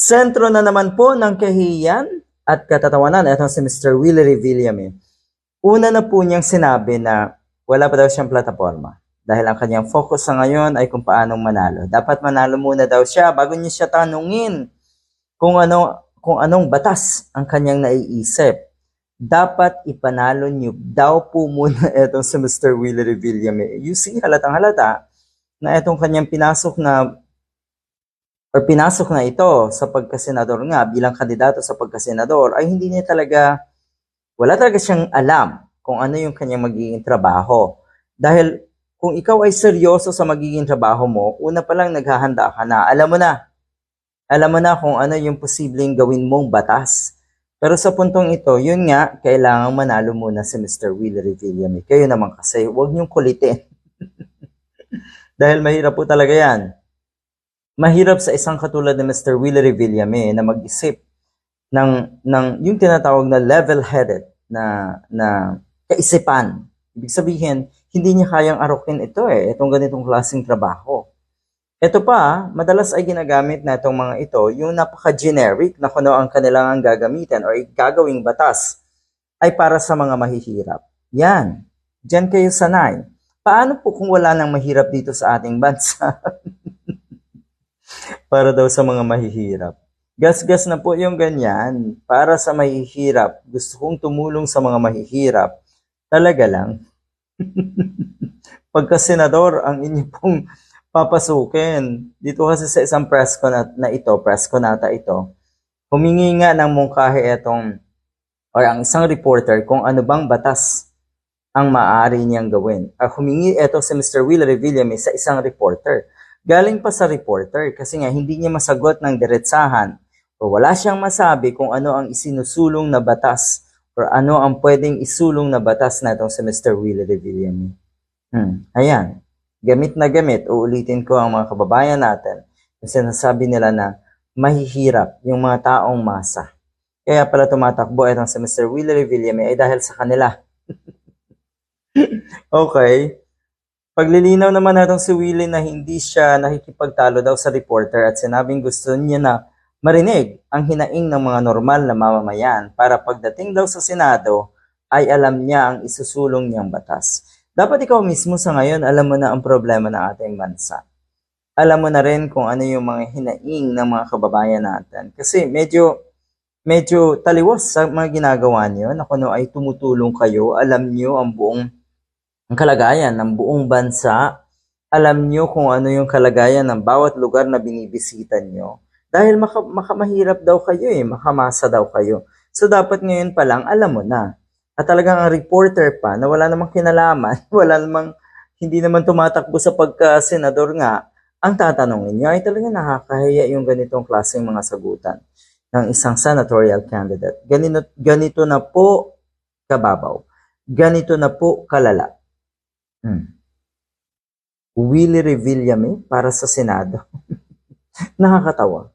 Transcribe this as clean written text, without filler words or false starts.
Sentro na naman po ng kahihiyan at katatawanan, ito si Mr. Willie Revillame. Una na po niyang sinabi na wala pa daw siyang plataforma. Dahil ang kanyang focus sa ngayon ay kung paanong manalo. Dapat manalo muna daw siya bago niya siya tanungin kung anong batas ang kanyang naiisip. Dapat ipanalo niyo daw po muna itong si Mr. Willie Revillame. You see, halatang halata na itong kanyang pinasok na ito sa pagkasenador nga bilang kandidato sa pagkasenador ay hindi niya wala talaga siyang alam kung ano yung kanyang magiging trabaho. Dahil kung ikaw ay seryoso sa magiging trabaho mo, una pa lang naghahanda ka na. Alam mo na kung ano yung posibleng gawin mong batas. Pero sa puntong ito, yun nga, kailangan manalo muna si Mr. Willie Revillame. Kayo naman kasi, huwag niyong kulitin. Dahil mahirap po talaga yan. Mahirap sa isang katulad ni Mr. Willie Revillame na mag-isip ng yung tinatawag na level-headed na kaisipan. Ibig sabihin, hindi niya kayang arukin ito itong ganitong klaseng trabaho. Ito pa, madalas ay ginagamit na itong mga ito, yung napaka-generic na kung ano ang kanilang gagamitin o gagawing batas ay para sa mga mahihirap. Yan, dyan kayo sanay. Paano po kung wala nang mahirap dito sa ating bansa? Para daw sa mga mahihirap. Gas-gas na po yung ganyan. Para sa mahihirap. Gusto kong tumulong sa mga mahihirap. Talaga lang. Pagka senador ang inyo pong papasukin. Dito kasi sa isang press conata ito, humingi nga ng mungkahi ang isang reporter kung ano bang batas ang maaari niyang gawin. Humingi ito si Mr. Willie Revillame sa isang reporter. Galing pa sa reporter kasi nga hindi niya masagot ng diretsahan o wala siyang masabi kung ano ang isinusulong na batas o ano ang pwedeng isulong na batas na itong si Mr. Willie Revillame. Ayan. Gamit na gamit, uulitin ko ang mga kababayan natin kasi nasabi nila na mahihirap yung mga taong masa. Kaya pala tumatakbo itong si Mr. Willie Revillame ay dahil sa kanila. Okay. Paglilinaw naman natong si Willie na hindi siya nakikipagtalo daw sa reporter at sinabing gusto niya na marinig ang hinaing ng mga normal na mamamayan para pagdating daw sa Senado ay alam niya ang isusulong niyang batas. Dapat ikaw mismo sa ngayon alam mo na ang problema ng ating bansa. Alam mo na rin kung ano yung mga hinaing ng mga kababayan natin. Kasi medyo taliwas sa mga ginagawa niyo na kung ano ay tumutulong kayo, alam niyo ang kalagayan ng buong bansa, alam niyo kung ano yung kalagayan ng bawat lugar na binibisita niyo. Dahil makamahirap daw kayo makamasa daw kayo. So dapat ngayon pa lang alam mo na. At talagang ang reporter pa na wala namang kinalaman, hindi naman tumatakbo sa pagka-senador nga, ang tatanungin niyo ay talagang nakakahiya yung ganitong klaseng mga sagutan ng isang senatorial candidate. Ganito na po kababaw. Ganito na po kalala. Willie Revillame para sa Senado. Nakakatawa.